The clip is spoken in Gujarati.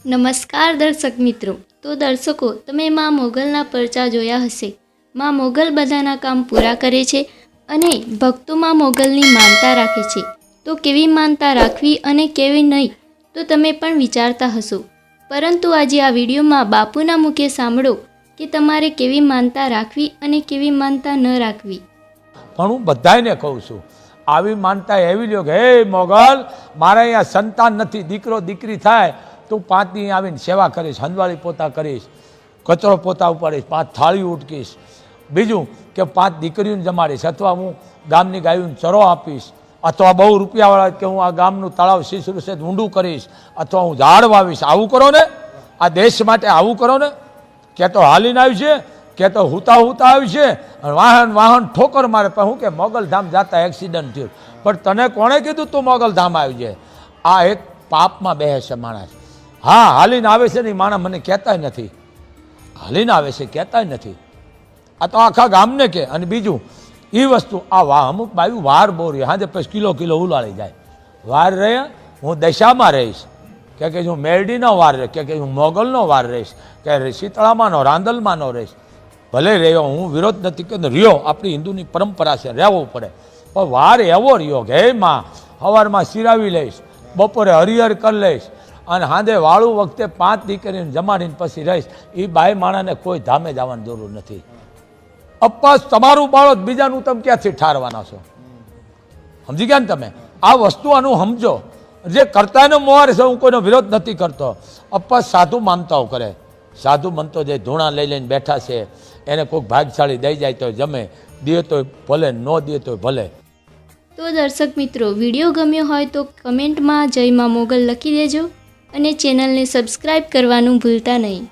નમસ્કાર દર્શક મિત્રો. તો દર્શકો, તમે માં મોગલના પરચા જોયા હશે. માં મોગલ બધાના કામ પૂરા કરે છે અને ભક્તો માં મોગલની માનતા રાખે છે. તો કેવી માનતા રાખવી અને કેવી નહીં, તો તમે પણ વિચારતા હશો. પરંતુ આજે આ વિડીયોમાં બાપુના મુખે સાંભળો કે તમારે કેવી માનતા રાખવી અને કેવી માનતા ન રાખવી. પણ હું બધાને કહું છું, આવી માનતા એવી લ્યો કે હે મોગલ, મારે અહીંયા સંતાન નથી, દીકરો દીકરી થાય તું 5 દી આવીને સેવા કરીશ, હંદવાળી પોતા કરીશ, કચરો પોતા ઉપાડીશ, 5 થાળી ઉટકીશ. બીજું કે 5 દીકરીઓને જમાડીશ, અથવા હું ગામની ગાયોને ચરો આપીશ, અથવા બહુ રૂપિયાવાળા કે હું આ ગામનું તળાવ 60 રૂપિયા ઊંડું કરીશ, અથવા હું ઝાડ વાવીશ. આવું કરો ને, આ દેશ માટે આવું કરો ને. કે તો હાલીને આવી છે, કે તો હુતા આવી છે, વાહન ઠોકર મારે. પણ હું કે મોગલધામ જતા એક્સિડન્ટ થયું. પણ તને કોણે કીધું તું મોગલધામ આવી છે? આ એક પાપમાં બેસે છે માણસ. હા, હાલીને આવે છે ને એ માણસ મને કહેતાય નથી, હાલીને આવે છે કહેતાય નથી. આ તો આખા ગામને કે. અને બીજું એ વસ્તુ આ અમુક બાયું વાર બહુ રહી, હાજે પછી કિલો ઉલાળી જાય. વાર રહે, હું દશામાં રહીશ, કે હું મેરડીનો વાર રહે, કે હું મોગલનો વાર રહીશ, કે શીતળામાંનો રાંદલમાંનો રહીશ. ભલે રહ્યો, હું વિરોધ નથી કે રહ્યો, આપણી હિન્દુની પરંપરા છે, રહેવું પડે. પણ વાર એવો રહ્યો કે હે માં, સવારમાં સિરાવી લઈશ, બપોરે હરિહર કરી લઈશ, અને સાંજે વાળું વખતે 5 દીકરીને જમાડીને પછી રહીશ. એ બાઈ માણાને કોઈ ધામે જવાની જરૂર નથી. અપસ તમારું બાળક બીજાનું તમે ક્યાંથી ઠારવાના છો? સમજી ગયા ને તમે? આ વસ્તુ આનું સમજો. જે કરતાનો મોર છે, હું કોઈનો વિરોધ નથી કરતો. અપસ સાધુ માનતાઓ કરે, સાધુ મનતો જે ધૂણા લઈ લઈને બેઠા છે, એને કોઈક ભાગશાળી દઈ જાય તો જમે, દે તો ભલે, ન દે તો ભલે. તો દર્શક મિત્રો, વિડીયો ગમ્યો હોય તો કમેન્ટમાં જય માં મોગલ લખી દેજો અને ચેનલને સબસ્ક્રાઈબ કરવાનું ભૂલતા નહીં.